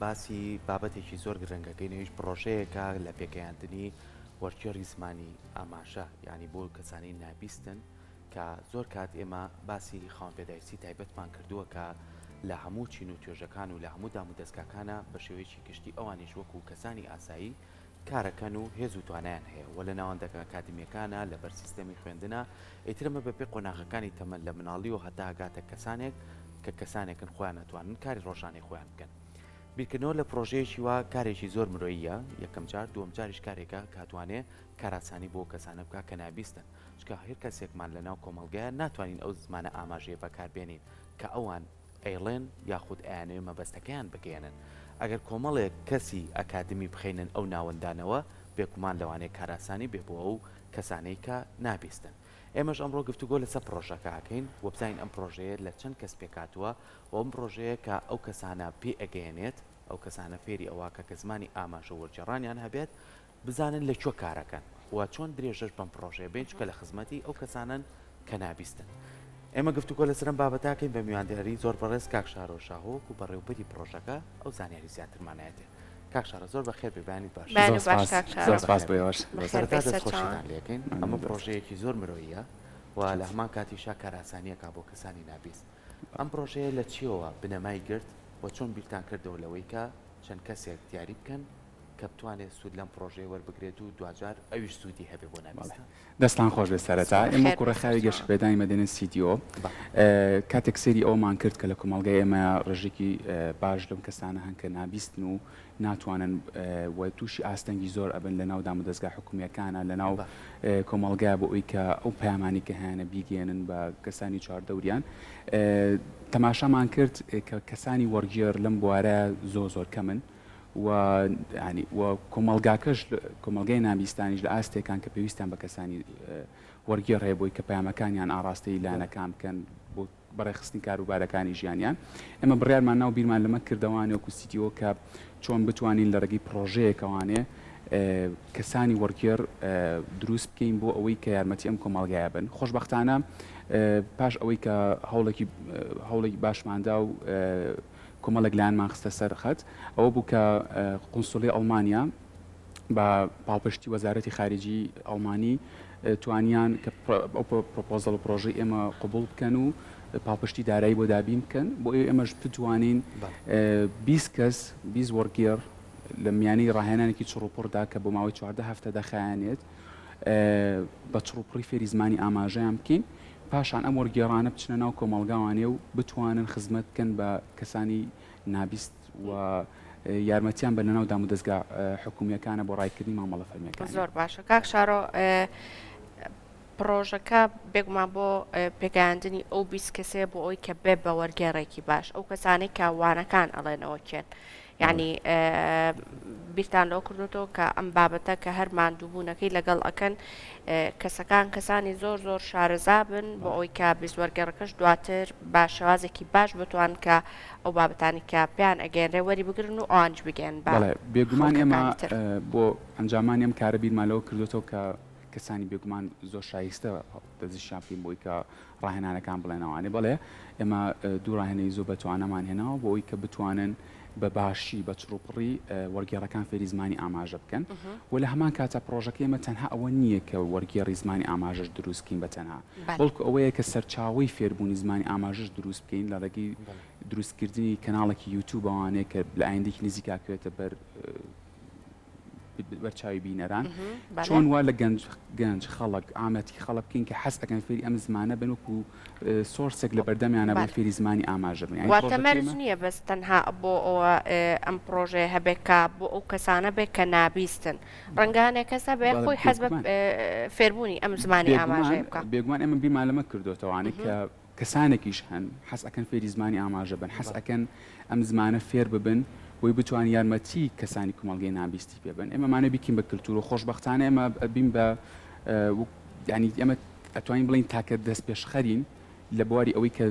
باسی بابەتێکی زۆر گرنگەکەینەوەیش پرۆژەیەکە لە پێکەیاندنی وەرگێڕی زمانی ئاماژە یعنی بۆ کەسانی نابیستن کە زۆر کات ئێمە باسی خاوەنپێداویستی تایبەتمان کردووە کە لە هەموو چین و توێژەکان و لە هەموو دام و دەستگاکانە بە شێوەیەکی گشتی ئەوانیش وەکو کەسانی ئاسایی کارەکەن و هێز و توانیان هەیە و لە ناوەندەکە ئەکادمیەکانە لەبەر سیستەمی خوێندنە ئیترمە بەپێ قۆناغەکانی تەمەن لە مناڵی و هەتا هەگاتە کەسانێک کە کەسانێکن خۆیان نەتوانن کاری ڕۆژانەی خۆیان بکەن. بیرکردنەوە لە پرۆژەیەکی وە کارێکی زۆر مرۆییە یەکەم جار دووەم جاریش کارێکە کاتوانێ کاراسانی بۆ کەسانە بکە کە نابیستن چکە هەر کەسێکمان لەناو کۆمەلگایە ناتوانین ئەو زمانە ئاماژەیە بەکاربێنین کە ئەوان ئەیڵێن یاخود ئەیانەوێ مەبەستەکەیان بگەێنن ئەگەر کۆمەڵێک کەسی ئەکادمی بخینن ئەو ناوەندانەوە بێکومان لەوانەیە کاراسانی بێ بۆ ئەو کەسانەی کە نابیستن. ئێمەش ئەمڕۆ گفتوگۆ لەسەر پرۆژەکە ئاکەین و بزانین ئەم پرۆژەیە لە چەند کەس پێکاتوە و ئەم پرۆژەیە کە ئەو کەسانە پێ ئەگەێنێت ئەو کەسانە فێری ئەوواکە کە زمانی ئاماژە وەرجێڕانیان هەبێت بزانن لە کوێ کارەکەن و چۆن درێژەش بەم پرۆژەیە بین چکە لە خزمەتی ئەو کەسانن کە نابیستن. ئێمە گفتوگۆ لەسەرم بابەتاکەین بە میواندێری زۆر بەڕێز کاک شارۆ شاهۆک و بەڕێوەبەری پرۆژەکە ئەو زانیاری زیاترمانایەتێ. کاک شارە زۆر بەخێر ببیانیت باش. سپاس بۆیەوەش. سەرەتا دەستخۆشیتان لێکەین ئەمە پرۆژەیەکی زۆر مرۆییە و لە هەمان کاتیشا کاراسانیەکە بۆ کەسانی نابیست. ئەم پرۆژەیە لە چیەوە بنەمای گرت و چۆن بیرتان کردەوە لەوەی کە چەند کەسێک دیاری بکەن کە بتوانێت سوود لەم پرۆژەیە وەربگرێت و دوجار ئەویش سوودی هەبێ بۆ نابیستان. دەستان خۆش بێ سەرەتا ئێمە کوڕەخاوی گەشتبێدانی مەدەنە سیدیۆ کاتێک سێری ئەومان کرد کە لە کۆمەڵگای ئێمە ڕێژێکی باش لەم کەسانە هەن کە نابیستن و ناتوانن و تووشی ئاستەنگی زۆر ئەبن لە ناو دام و دەستگا حکوومیەکانە لە ناو کۆمەڵگای بۆ ئەوی کە ئەو پەیامانی کە هەیەە بیگەێنن بە کەسانی چواردەوریان تەماشامان کرد کە کەسانی وەرگێڕ لەم بوارە زۆر کەمن و کۆمەلگاکەش کۆمەلگای نابیستانیش لە ئاستێکان کە پێویستیان بە کەسانی وەرگێڕ هەیە بۆی کە پەیامەکانیان ئاڕاستەی لایەنەکان بکەن بۆ بەڕێخستنی کاروبارەکانی ژیانیان ئێمە بڕیارمان ناو بیرمان لەمە کردەوانێ وەکو سیتیۆ کە چۆن بتوانین لە ڕێگەی پرۆژەیەکەوانێ کەسانی وەرگێڕ دروست بکەین بۆ ئەوەی کە یارمەتی ئەم کۆمەڵگایە بن. خۆشبەختانە پاش ئەوەی کە هەوڵێکی باشماندا و کۆمەڵێک لایەنمان خستە سەر خەت ئەوە بوو کە قونسوڵی ئەڵمانیا بە پاڵپشتی وەزارەتی خارجی ئەڵمانی توانیان کە ئەو پرۆپۆزەڵ و پرۆژەی ئێمە قبول بکەن و پاڵپشتی دارایی بۆ دابین بکەن بۆ ئێمەش بتوانین 20 کەس 20 وەرگێڕ لە میانەی ڕاهێنانێکی چڕوپڕدا کە بۆ ماوەی 14 هەفتە دەخایەنێت بە چڕوپڕی فێری زمانی ئاماژەیان بکەین پاشان ئەم وەرگێڕانە بچنە ناو کۆمەڵگاوانێ و بتوانن خزمەت بکەن بە کەسانی نابیست و یارمەتیان بە لەناو دام و دەستگا حکوومیەکانە بۆ ڕایکردنی مامەڵە فەرمیەکان. زۆر باشە کاک شارۆ پرۆژەکە بێگومان بۆ پێگەیاندنی ئەو 20 کەسێ بۆ ئەوی کە بێ بە وەرگێڕێکی باش ئەو کەسانەی کاوانەکان ئەڵێنەوە کێن یعنی بیرتان لەوە کردوەوە کە ئەم بابەتە کە هەر ماندووبوونەکەی لەگەڵ ئەکەن کەسەکان کەسانی زۆر شارەزا بن بۆ ئەوی کە بیزوەرگەڕەکەش دواتر بە شێوازێکی باش بتوان کە ئەو بابەتانی کە پێیان ئەگەێنرێ وەری بگرن و ئەوانج بگەن بێگومان ئێمە بۆ ئەنجامان ئەم کارە بیرمانەوە کردوێتەوە کە کەسانی بێگومان زۆر شایستە دەزیشان پێین بۆی کە ڕاهێنانەکان بڵێنەوەوانێ بەڵێ ئێمە دوو ڕاهێنەی زۆر بەتوانەمان هێناوە بۆ ئەوی کە بتوانن بە باشی بە چڕوپڕی وەرگێڕەکان فێری زمانی ئاماژە بکەن و لە هەمان کاتە پرۆژەکە ئێمە تەنها ئەوە نییە کە وەرگێڕی زمانی ئاماژەش دروستکەین بە تەنها بەڵکو ئەوەیە کە سەرچاوی فێربوونی زمانی ئاماژەش دروست بکەین لە ڕێگەی دروستکردنی کەناڵێکی یوتیوب ئەوانەیە کە لە ئایندێکی نزیکاکوێتە بەرچاوی بینەران چۆن وا لە گەنج خەڵک ئامەتی خەڵک بکەین کە حەز ئەەکەن فێری ئەم زمانە بن وەکو سۆرسێک لە بەردەمیانە بۆ فێری زمانی ئاماژە بن واتە مەرج نییە بەس تەنها بۆ ئەوە ئەم پرۆژەیە هەبێت کە بۆ ئەو کەسانە بێت کە نابیستن ڕەنگانێک کەسە بێ خۆی حەز بە فێربوونی ئەم زمانی ئاماژەیە بکە بێگومان ئێمە بیرمان لەمە کردوتەوانێک کە کەسانێکیش هەن حەز ئەەکەن فێری زمانی ئاماژە بن حەز ئەەکەن ئەم زمانە فێر ببن بۆی بتوان یارمەتی کەسانی کۆمەڵگەی نابیستی پێبن ئێمەمانە بیکەین بە کللتور و خۆشببختانە ئێمە بین بە ینی ئێمە ئەتوانین بڵین تاکە دەست پێشخەرین لە بواری ئەوەی کە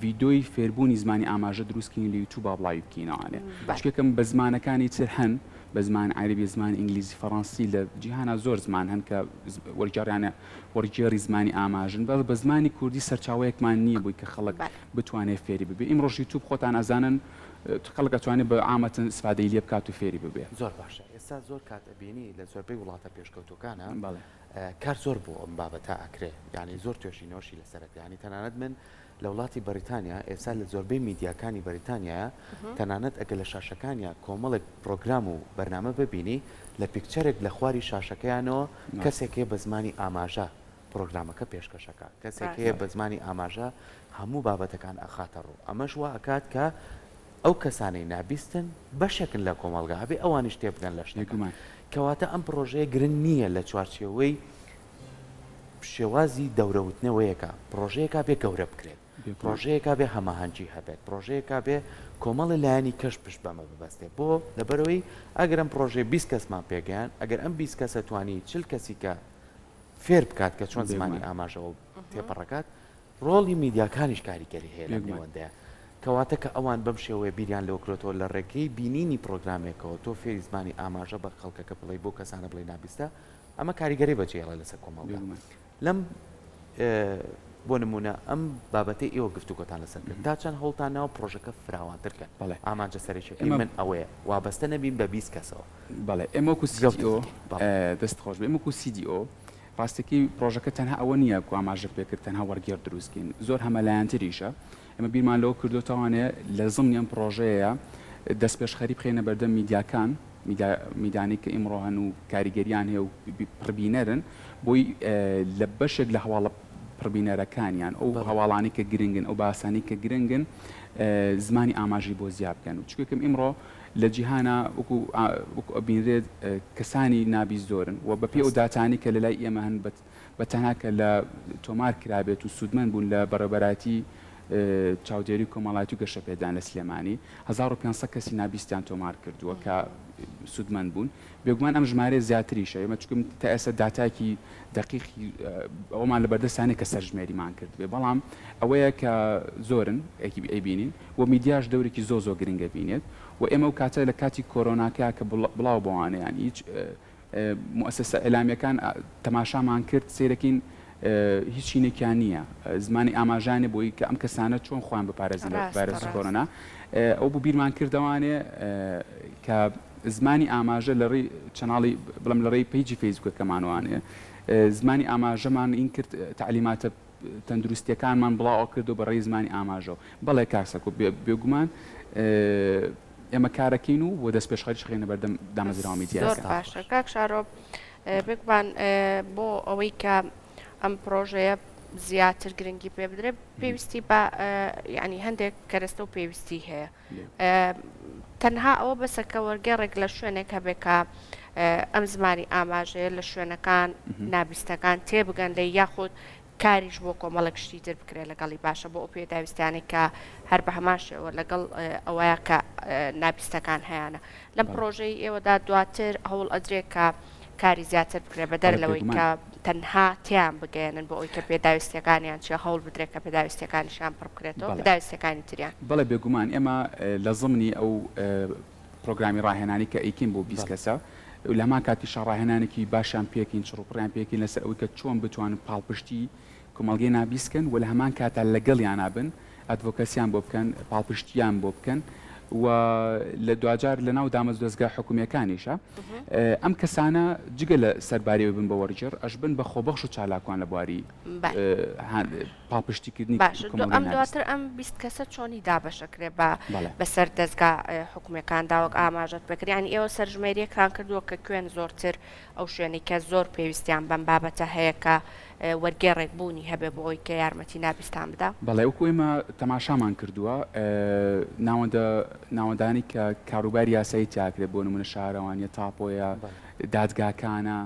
ڤیدۆی فێربوونی زمانی ئاماژە دروستکەین لە یوتیوب بڵاوی بکەینەوانێ باشکێکم بە زمانەکانی تر هەن بە زمان عەربی زمان ئینگلیزی فەڕەنسی لە جیهانە زۆر زمان هەن کە وەرگێڕیانە وەرگێڕی زمانی ئاماژن بە زمانی کوردی سەرچاوەیەکمان نییە بووی کە خەڵک بتوانێت فێری ببێ ئیمڕۆژ یوتیوب خۆتان ئەزانن خەڵک ئەتوانێت بە عامەتەن استفادەی لێ بکات و فێری ببێت. زۆر باشە ئێستا زۆر کات ئەبینی لە زۆربەی وڵاتە پێشکەوتوەکانە بەڵێ کار زۆر بۆ ئەم بابەتە ئەکرێ یعنی زۆر توێژینەوەشی لەسەرەکە ینی تەنانەت من لە وڵاتی بەریتانیا ئێستا لە زۆربەی میدیاکانی بەریتانیاە تەنانەت ئەگە لە شاشەکانیا کۆمەڵێک پرۆگرام و بەرنامە ببینی لە پیکچەرێک لە خواری شاشەکەیانەوە کەسێکێ بە زمانی ئاماژە پرۆگرامەکە پێشکەشەکە کەسێکەیە بە زمانی ئاماژە هەموو بابەتەکان ئەخاتە ڕوو ئەمەش وا ئەکات کە ئەو کەسانەی نابیستن بەشێکن لە کۆمەلگا هەبێ ئەوانیش تێ بگەن لە شتێکمان کەواتە ئەم پرۆژەیە گرنگ نییە لە چوارچێوەی شێوازی دەورەوتنەوەیەکە پرۆژەیەکا بێ گەورە بکرێت پرۆژەیەکا بێ هەماهەنگی هەبێت پرۆژەیەکا بێ کۆمەڵی لایانی کەش پشت بەمە ببەستێت بۆ لەبەرەوەی ئەگەر ئەم پرۆژێ 20 کەسمان پێگەیان ئەگەر ئەم 20 کەسە توانی 40 کەسی کە فێر بکات کە چۆن زمانی ئاماژەوە تێپەڕەکات ڕۆڵی میدیاکانیش کاریگەری هەیە لە نێوەندەیە کەواتە کە ئەوان بەم شێوەیە بیریان لەوکرێتەوە لە ڕێگەی بینینی پرۆگرامێکەوە تۆ فێری زمانی ئاماژە بە خەڵکەکە بڵێ بۆ کەسانە بڵێ نابیستە ئەمە کاریگەری بەجێڵە لەسەر کۆمەڵگا لەم بۆ نمونە ئەم بابەتی ئێوە گفتوگۆتان لەسەر کرد تا چەند هەوڵتان ناوە پرۆژەکە فراوانترکەن ئامانجە سەرێکەکەی من ئەوەیە وابەستە نەبین بە 20 کەسەوە بەڵێ ئێمە وەکو CDO دەست خۆش بێ وەکو CDO ڕاستێکی پرۆژەکە تەنها ئەوە نییە کو ئاماژە پێکرد تەنها وەرگێر دروستکەین زۆر هەمەلایەنتریشە ئێمە بیرمان لەوە کردوتەوانێ لە زمنی ئەم پرۆژەیە دەست پێشخەری بخێنە بەردەم میدیاکان میدانی کە ئیمڕۆ هەن و کاریگەریان هەیە و پڕبینەرن بۆی لە بەشێک لە هەواڵە پڕبینەرەکانیان ئەو هەواڵانی کە گرنگن ئەو باسانی کە گرنگن زمانی ئاماژی بۆ زیاد بکەن و چکەکەم ئیمڕۆ لە جیهانە وەکو ئەبینرێت کەسانی نابی زۆرن و بەپێ ئەو داتانی کە لە لای ئێمە هەن بە تەنها کە لە تۆمار کرابێت و سوودمەند بوون لە بەڕێبەراتی چاودێری کۆمەڵایەتی و گەشە پێدان لە سلێمانی 1500 کەسی نابیستیان تۆمار کردووە کە سوودمەند بوون بێگومان ئەم ژمارە زیاتریشە ئێمە چکم تا ئێستا داتاکی دقیقی ئەومان لە بەردەستانێک کە سەرژمێریمان کرد بێ بەڵام ئەوەیە کە زۆرن ئەیبینین و میدیاش دەورێکی زۆ گرنگە بینێت و ئێمە و کاتە لە کاتی کۆرۆناکە کە بڵاو بۆوانەیان هیچ مؤسسە ئەلامیەکان تەماشامان کرد سیرەکەین هیچ شینێکیان نییە زمانی ئاماژانێ بۆی کە ئەم کەسانە چۆن خۆیان بپارێزن لە ڤایرۆسی کۆرۆنا ئەو بوو بیرمان کردەوانێ کە زمانی ئاماژە لە ڕێی چەناڵی بڵم لە ڕێی پیجی فەیسبووکەکەمانوانێ زمانی ئاماژەمان این کرد تعلیماتە تەندروستیەکانمان بڵاو کرد و بە ڕێی زمانی ئاماژەوە بەڵێ کاکسەکە بێگومان ئێمە کارەکەین و بۆ دەست پێشخەریش خێنە بەردەم دامەزراوە میدیاکە زۆر باشە کاک شارۆ بێگومان بۆ ئەوەی کە ئەم پرۆژەیە زیاتر گرنگی پێ بدرێت پێویستی بە ینی هەندێک کەرەستە و پێویستی هەیە تەنها ئەوە بەسەکە وەرگێڕێک لە شوێنێک هەبێت کە ئەم زمانی ئاماژەیە لە شوێنەکان نابیستەکان تێبگەن لە یاخود کاریش بۆ کۆمەڵک شتی تر بکرێت لەگەڵی باشە بۆ ئەو پێداویستانی کە هەر بە هەماشەوە لەگەڵ ئەوەیە کە نابیستەکان هەیەە لەم پرۆژەی ئێوەدا دواتر هەوڵ ئەدرێت کە کاری زیاتر بکرێت بەدەر لەوەی کە تەنها تیان بگەێنن بۆ ئەوی کە پێداویستەکانیان چی هەوڵ بدرێت کە پێداویستەکانیشان پڕ بکرێتەوە پێداویستەکانی تریان بەڵێ بێگومان ئێمە لە زمنی ئەو پرۆگرامی ڕاهێنانی کە ئەیکین بۆ 20 کەسە لەمان کاتی شەڕاهێنانێکی باشیان پێکین چڕوپڕیان پێکین لەسەر ئەوەی کە چۆن بتوانن پاڵپشتی کۆمەڵگەی نابیستکەن و لە هەمان کاتا لەگەڵیان نابن ئەدڤۆکەسیان بۆ بکەن پاڵپشتیان بۆ بکەن و لە دوجار لە ناو دامەز دەستگا حکوومیەکانیشە ئەم کەسانە جگە لە سەرباریەوە بن بە وەرجێر ئەش بن بە خۆبەخش و چالاکوان لە بواری پاڵپشتیکردنی ئەم دواتر ئەم 20 کەسە چۆنی دابەشەکرێ بەسەر دەستگا حکوومیەکان داوەک ئاماژەت بکریانی ئێوە سەرژمێریەکان کردووە کە کوێن زۆرتر ئەو شوێنی کە زۆر پێویستیان بەم بابەتە هەیە کە وەرگێڕێک بوونی هەبێ بۆ ئەوی کە یارمەتی نابیستان بدا بەڵێ وەکو ئێمە تەماشامان کردووە ناوەندانی کە کاروباری یاسایی تیاکرێت بۆ نمونە شارەوانیە تاپۆیە دادگاکانە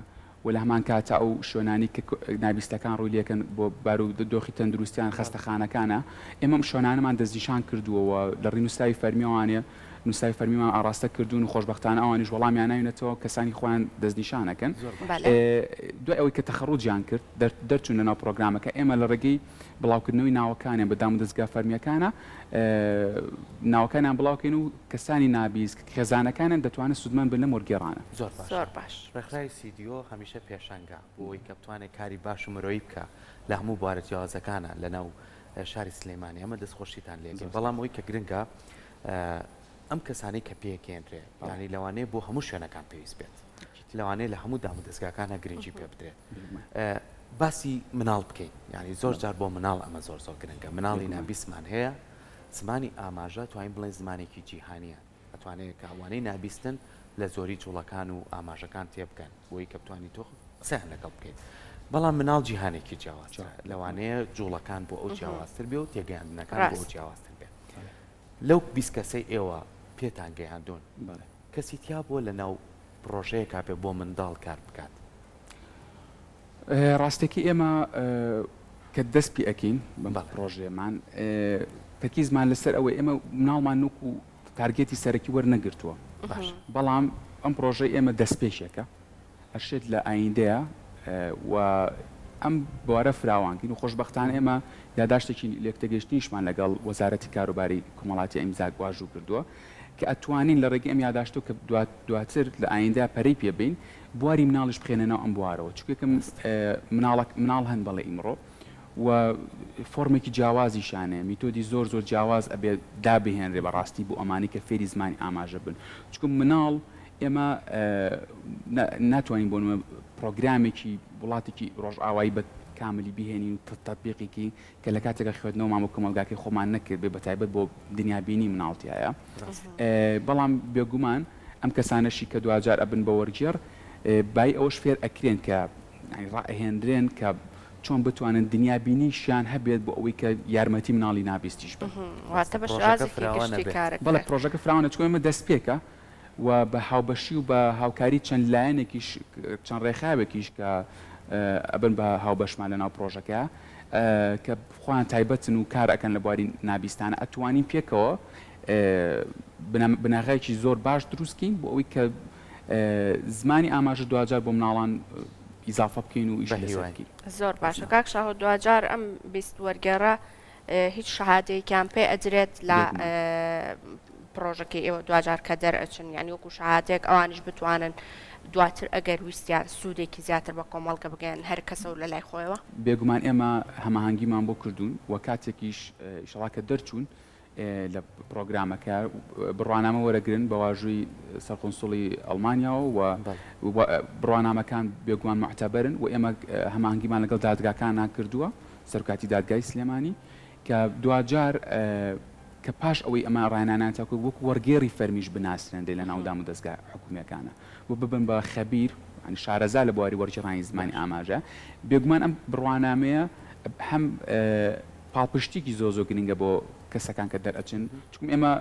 و لە هەمان کاتە ئەو شوێنانی کە نابیستەکان ڕوولیەکەن بۆ بار و دۆخی تەندروستیان خەستەخانەکانە ئێمە شوێنانەمان دەستنیشان کردووەوە لە ڕینوسایی فەرمیوانە نووسای فەرمیمان ئاراستە کردوون و خۆشببختانە ئەوانیش وەڵامیان ناوێنێتەوە کەسانی خۆیان دەستنیشانەکەن دوای ئەوەی کە تەخەڕوجیان کرد دەرچوون لەناو پرۆگرامەکە ئێمە لە ڕێگەی بڵاوکردنەوەی ناوەکانیان بەدام و دەستگا فەرمیەکانە ناوەکانیان بڵاوکەین و کەسانی نابیست خێزانەکانیان دەتوانێت سوودمەند بن لەم وەرگێڕانە زۆر باش ڕێکخراوی CDO هەمیشە پێشانگا بۆی کە بتوانێت کاری باش و مرۆیی بکە لە هەموو بوارە جیاوازەکانە لەناو شاری سلێمانی ئەمە دەستخۆشیتان لێگەن بەڵام ئەوەی کە گرنگە ئەم کەسانی کە پێکێنرێ ینی لەوانەیە بۆ هەموو شوێنەکان پێویست بێت لەوانەیە لە هەموو دام و دەستگاکانە گرنگی پێ بدرێت باسی مناڵ بکەین ینی زۆر جار بۆ مناڵ ئەمە زۆر گرنگە مناڵی نابیستمان هەیە زمانی ئاماژە توانین بڵێن زمانێکی جیهانیە ئەتوانێت کاوانەی نابیستن لە زۆری جوڵەکان و ئاماژەکان تێبکەن بۆی کە بتوانانی تۆ قسەیان لەگەڵ بکەین بەڵام مناڵ جیهانێکی جیاواز لەوانەیە جوڵەکان بۆ ئەو جیاوازتر بێ و تێگەیاندنەکان بۆ ئەو جیاوازتر بێت لەو 20 کەسەی ئێوە پێتان گەیاندون کەسی تیا بۆ لە ناو پرۆژەیەکا پێ بۆ منداڵ کار بکات ڕاستێکی ئێمە کە دەست پێ ئەکەین بەم پرۆژەیەمان تەرکیزمان لەسەر ئەوەی ئێمە مناڵمان نوک و تارگێتی سەرەکی وەرنەگرتووە بەڵام ئەم پرۆژەی ئێمە دەستپێشێکە ئەشێت لە ئایندەیە و ئەم بوارە فراوانکەین و خۆشبەختانە ئێمە یاداشتێکی لێکتەگەشتنیشمان لەگەڵ وەزارەتی کاروباری کۆمەڵاتی ئەمزاک واژوو کردووە کە ئەتوانین لە ڕێگەی ئەم یاداشتۆ کە دواتر لە ئایندە پەرەی پێبین بواری مناڵش بخێنێنەوە ئەم بوارەوە چونکەکەم مناڵ هەن بەڵێ ئیمڕۆ و فۆرمێکی جیاوازیشانەیە میتۆدی زۆر جیاواز ئەبێ دابهێنرێ بەڕاستی بۆ ئەمانی کە فێری زمانی ئاماژە بن چونکە مناڵ ئێمە ناتوانین بۆ پرۆگرامێکی وڵاتێکی ڕۆژئاوایی بە کاملی بهێنین و تەطبیقێکی کە لە کاتێکە خوێندنەوە مامۆ کۆمەلگاکەی خۆمان نەکرد بێ بەتایبەت بۆ دنیابینی مناڵتیایە بەڵام بێگومان ئەم کەسانەشی کە دوجار ئەبن بە وەرگێڕ بای ئەوش فێر ئەکرێن کە ڕائهێنرێن کە چۆن بتوانن دنیابینیشیان هەبێت بۆ ئەوەی کە یارمەتی مناڵی نابیستیش بن بەڵێ پرۆژەکە فراوانە چۆن ئێمە دەست پێکە و بە هاوبەشی و بە هاوکاری چەند لایەنێکیش چەند ڕێخاوێکیش کە ئەبن بە هاوبەشمان لەناو پرۆژەکە کە خۆیان تایبەتن و کار ئەکەن لە بواری نابیستانە ئەتوانین پێکەوە بناغایکی زۆر باش دروستکەین بۆ ئەوەی کە زمانی ئاماژە دوجار بۆ مناڵان ئیزافە بکەین و ئیش لەسەرکەین زۆر باشە کاک شاهۆ دوجار ئەم بیست وەرگێڕە هیچ شەهادەیەکیان پێ ئەدرێت لە پرۆژەکەی ئێوە دوجار کە دەرئەچن یعنی وەکو شەهادەیەک ئەوانش بتوانن دواتر ئەگەر ویستیان سوودێکی زیاتر بە کۆمەڵگە بگەن هەر کەسە و لە لای خۆیەوە بێگومان ئێمە هەماهەنگیمان بۆ کردوون و کاتێکیش ئیشەڵا کە دەرچوون لە پرۆگرامەکە بڕوانامە وەرەگرن بە واژووی سەرقۆنسوڵی ئەڵمانیاوە و بڕوانامەکان بێگومان معتەبەرن و ئێمە هەماهەنگیمان لەگەڵ دادگاکانان کردووە سەرکاتی دادگای سلێمانی کە دوجار کە پاش ئەوەی ئەمە ڕایانانان تاکو وەکو وەرگێڕی فەرمیش بناسرێندەی لە ناودام و دەستگا حکوومیەکانە و ببن بە خەبیر شارەزا لە بواری وەرگێڕانی زمانی ئاماژە بێگومان ئەم بڕوانامەیە هەم پاڵپشتێکی زۆر گرنگە بۆ کەسەکان کە دەرئەچن چونکە ئێمە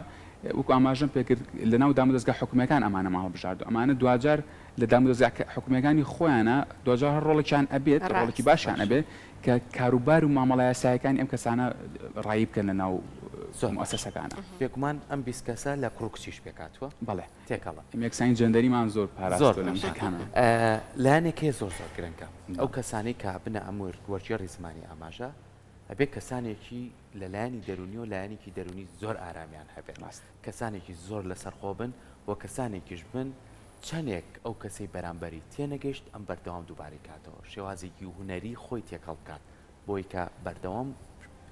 وەکو ئاماژەم پێکرد لە ناو دام و دەستگا حکوومیەکان ئەمانە ماڵ بژاردو ئەمانە دوجار لە دام و دەستگا حکوومیەکانی خۆیانە دوجار هەر ڕۆڵێکیان ئەبێت ڕۆڵێکی باشیان ئەبێت کە کاروبار و مامەڵە یاسایەکانی ئەم کەسانە ڕایی بکەن لە ناو مؤسسەکانە پێکمان ئەم 20 کەسە لە کوڕکچیش پێکاتوە بەڵێ تێکەڵە یەکسانی جەندەریمان زۆر پاراستۆ لەم شتانە لایەنێکی زۆر گرنگە ئەو کەسانی کە بنە ئەم وەرگێڕی زمانی ئاماژە ئەبێ کەسانێکی لە لایەنی دەرونی و لایەنێکی دەرونی زۆر ئارامیان هەبێت کەسانێکی زۆر لەسەرخۆ بن و کەسانێکیش بن چەندێک ئەو کەسەی بەرامبەری تێنەگەشت ئەم بەردەوام دووبارەی کاتەوە شێوازێکی هوەری خۆی تێکەڵ بکات بۆی کە بەردەوام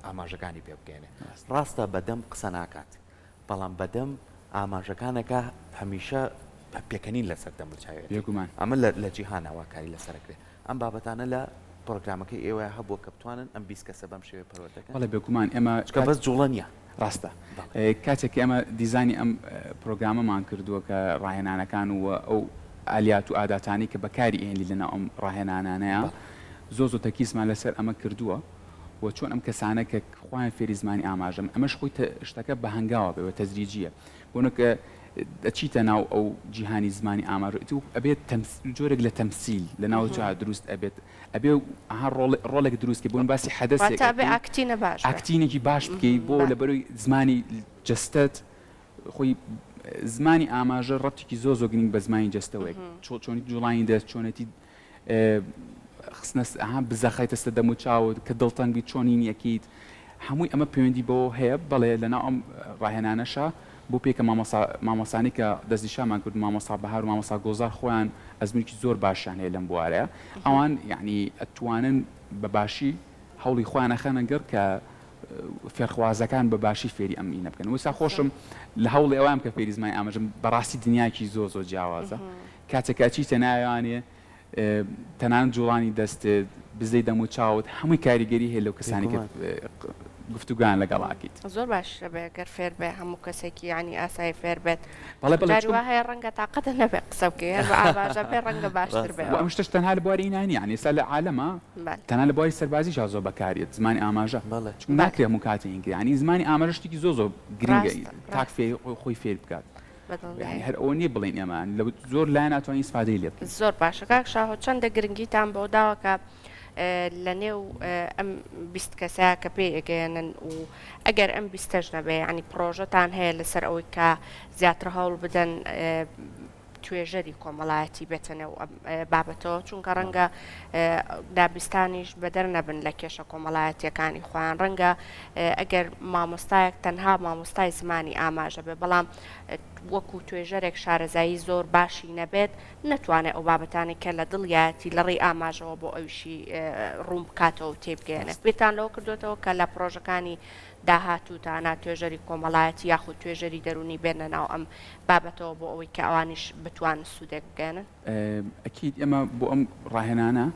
ئاماژەکانی پێ بگەێنێ ڕاستە بەدەم قسە ناکات بەڵام بەدەم ئاماژەکانەکە هەمیشە پێکەنین لەسەر دەموچاوێت ئەمە لە جیهان ئاواکاری لەسەرکرێت ئەم بابەتانە لە پرۆگرامەکەی ئێوە هەبووە کە بتوانن ئەم 20 کەسە بەم شێوەیە پەروەردەکەن بەڵێ بێگومان ئێمە بەس جوڵە نییە ڕاستە کاتێک ئێمە دیزانی ئەم پرۆگرامەمان کردووە کە ڕاهێنانەکان و ئەو ئالیات و ئاداتانی کە بەکاری ئێنی لەناو ئەم ڕاهێنانانەیە زۆر تەرکیزمان لەسەر ئەمە کردووە و چۆن ئەم کەسانە کە خۆیان فێری زمانی ئاماژەم ئەمەش خۆی شتەکە بە هەنگاوە بێەوە تەزریجیە بۆنکە دەچیتە ناو ئەو جیهانی زمانی ئاماژ ئەبێت جۆرێک لە تەمسیل لە ناو دروست ئەبێ ڕۆڵێک دروستکە بۆن باسی حەدەسێک ئاکتینێکی باش بکەیت بۆ لە بەروی زمانی جەستەت خۆی زمانی ئاماژە ڕەتێکی زۆر گرنگ بە زمانی جەستەوەیەک چۆنی جوڵانی دەست چۆنەتی خستنە بزەخیتە سە دەم و چاوت کە دڵتەنگی چۆنین یەکیت هەمووی ئەمە پەیوەندی بۆ هەیە بەڵێ لەناو ئەم ڕاهێنانەشە بۆ پێکە مامۆسانی کە دەستنیشانمان کرد مامۆستا بەهار و مامۆستا گۆزار خۆیان ئەزمێکی زۆر باشیان هەیە لەم بوارەیە ئەوان یعنی ئەتوانن بە باشی هەوڵی خۆیان ئەخەنە گەر کە فێرخوازەکان بە باشی فێری ئەم ئینە بکەن وسا خۆشم لە هەوڵی ئەوام کە فێری زمانی ئاماژەم بەڕاستی دنیاکی زۆر جیاوازە کاتێکا چیتە ناوانێ تەنان جوڵانی دەستێت بزەی دەم و چاوت هەمووی کاریگەری هەیە لەو کەسانی کە گفتوگان لەگەڵاکیت زۆر باش بێ گەر فێر بێ هەموو کەسێکی ینی ئاسایی فێر بێت بەڵێ جاری وا هەیە ڕەنگە تااقەتە نەبێت قسە بکە بە ئاباژە پێ ڕەنگە باشتر بێ ئەم شتش تەنها لە بواری ئینانی یعنی ئێستا لە عالەمە تەنها لە بواری سەربازیش زۆر بەکارێت زمانی ئاماژە ناکرێ هەموو کاتێ هینکە ینی زمانی ئاماژە شتێکی زۆر گرنگە تاک خۆی فێر بکات هەر ئەوە نییە بڵین ئەمان لە زۆر لای ناتوانانی ئیسفادەی لێ بکەین زۆر باشە کاک شاهۆ چەندە گرنگیتان بۆ داوەکە لە نێو ئەم 20 کەسەیە کە پێ ئەگەێنن و ئەگەر ئەم 20ش نەبێ ینی پرۆژەتان هەیە لەسەر ئەوەی کە زیاتر هەوڵ بدەن توێژەری کۆمەڵایەتی بێتەنە و بابەتەوە چونکە ڕەنگە دابستانیش بەدەر نەبن لە کێشە کۆمەڵایەتیەکانی خۆیان ڕەنگە ئەگەر مامۆستایەک تەنها مامۆستای زمانی ئاماژە بێ بەڵام وەکو توێژەرێک شارەزایی زۆر باشی نەبێت نەتوانێت ئەو بابەتانی کە لە دڵیەتی لە ڕێی ئاماژەوە بۆ ئەوشی ڕوون بکاتەوە و تێبگەێنێت بێتان لەوە کردوێتەوە کە لە پرۆژەکانی داهاتووتانە توێژەری کۆمەڵایەتی یاخود توێژەری دەرونی بێنە ناو ئەم بابەتەوە بۆ ئەوەی کە ئەوانیش بتوان سوودێک بگەنن ئەکیید ئێمە بۆ ئەم ڕاهێنانە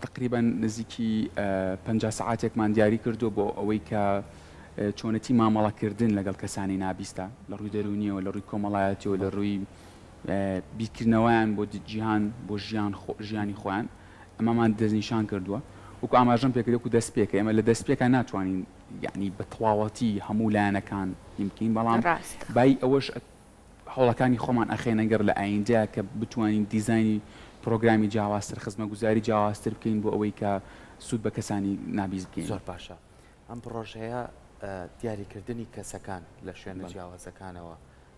تقریبا نزیکی 50 ساعاتێکمان دیاری کردو بۆ ئەوەی کە چۆنەتی مامەڵەکردن لەگەڵ کەسانی نابیستە لە ڕووی دەرونیەوە لە ڕووی کۆمەڵایەتیەوە لە ڕووی بیرکردنەوەیان بۆ جیهان بۆ ژیانی خۆیان ئەمەمان دەستنیشان کردووە وەکو ئاماژەم پێکردێک و دەست پێکە ئێمە لە دەست پێکە ناتوانین یعنی بە تەواوەتی هەموو لایەنەکان بکەین بەڵام بای ئەوەش هەوڵەکانی خۆمان ئەخێنە گەر لە ئایندەیە کە بتوانین دیزایانی پرۆگرامی جیاوازتر خزمەتگوزاری جیاوازتر بکەین بۆ ئەوەی کە سوود بە کەسانی نابیست بکەین زۆر باشە ئەم پرۆژەیە دیاریکردنی کەسەکان لە شوێنە جیاوازەکانەوە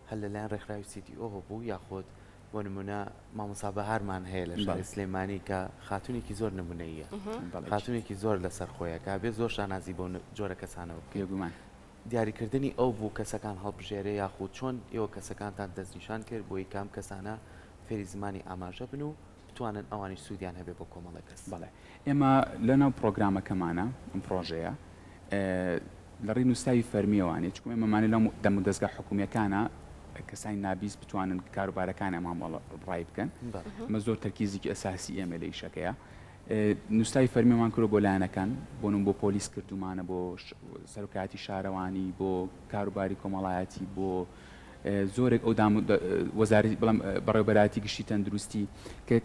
هەل لەلایەن ڕێکخراوی CDO بوو یاخود بۆ نمونە مامۆستا بەهارمان هەیە لە شاری سلێمانی کە خاتونێکی زۆر نمونەیە خاتونێکی زۆر لەسەر خۆیەکە بێ زۆر شانازی بۆ جۆرە کەسانەوە بێگومان دیاریکردنی ئەو بوو کەسەکان هەڵبژێرە یاخود چۆن ئێوە کەسەکانتان دەستنیشان کرد بۆ یکام کەسانە فێری زمانی ئاماژە بن و بتوانن ئەوانی سوودیان هەبێ بۆ کۆمەڵە کەس بەڵێ ئێمە لەناو پرۆگرامەکەمانە ئەم پرۆژەیە لە ڕێی نووساوی فەرمیەوانێت چکم ئێمەمانە لەم دەم و دەستگا حکوومیەکانە کەسانی نابیست بتوانن کاروبارەکانی ئەمان ڕای بکەن ئەمە زۆر تەرکیزێکی ئەساسی ئێمە لە ئیشەکەیە نووساوی فەرمیەمان کردو بۆ لایەنەکان بۆنم بۆ پۆلیس کردومانە بۆ سەرۆکاتی شارەوانی بۆ کاروباری کۆمەڵایەتی بۆ زۆرێک ئەو وەزارەتی بەڵام بەڕێوەبەراتی گشتی تەندروستی کە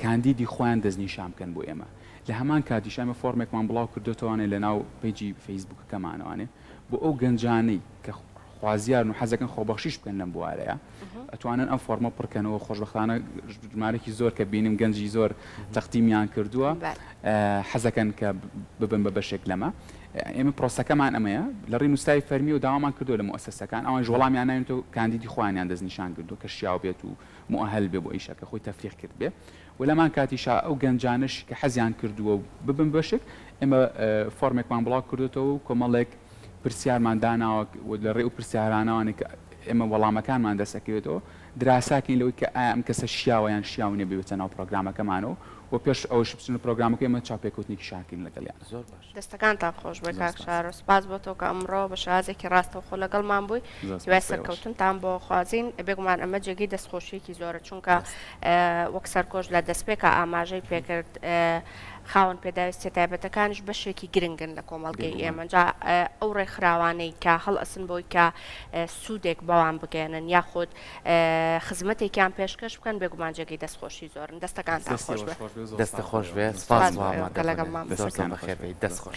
کاندیدی خۆیان دەستنیشان بکەن بۆ ئێمە لە هەمان کاتیش ئەمە فۆرمێکمان بڵاو کردوتەوانێت لە ناو پیجی فەیسبوکەکەمانەوانێ بۆ ئەو گەنجانەی کە خوازیارن و حەزەکەن خۆبەخشیش بکەن لەم بوارەیە ئەتوانن ئەم فۆرمە پڕکەنەوە خۆشبەختانە ژمارەی زۆر کە بینیم گەنجی زۆر تەختیمیان کردووە حەزەکەن کە ببن بە بەشێک لەمە ئێمە پرۆسەکەمان ئەمەیە لە ڕێی نووسای فەرمی و داوامان کردو لە مؤسسەکان ئەوان وەڵامیان ناوێتەوە کاندیدی خۆیانیان دەستنیشان کردو کە شیاو بێت و مؤهل بێ بۆ ئیشەکە خۆی تەفریق کرد بێ و لەمان کاتیشا ئەو گەنجانش کە حەزیان کردووە و ببن بەشێک ئێمە فۆرمێکمان بڵاو کردوێتەوە و کۆمەڵێک پرسیارمان داناوە لە ڕێ و پرسیارانەوەی کە ئێمە وەڵامەکانمان دەسەکەوێتەوە دراساکەین لەوەی کە ئایا ئەم کەسە شیاوەیان شیاو نەبێتە ناو پرۆگرامەکەمانەوە و پێش ئەوش بچنە پرۆگرامەکە ئێمە چاپێکوتنێکی شاکین لەگەڵیان زۆر باش دەستەکانتان خۆش بێ کاک شارۆ سپاس بۆ تۆ کە ئەمڕۆ بە شازێکی ڕاستەوخۆ لەگەڵمان بووی دوای سەرکەوتنتان بۆ خوازین بێگومان ئەمە جێگەی دەستخۆشیەکی زۆرە چونکە وەک سەرکۆش لە دەستپێکە ئاماژەی پێکرد خاوەن پێداویستی تایبەتەکانش بەشێکی گرنگن لە کۆمەڵگەی ئێمە جا ئەو ڕێکخراوانەی کە هەڵ ئەسن بۆی کە سوودێک بەوان بگەێنن یاخود خزمەتێکیان پێشکەش بکەن بێگومان جێگەی دەستخۆشی زۆرن دەستەکانتان خۆش بێ دەستە خۆش بێ سپاس لەگەڵمان دەست خۆش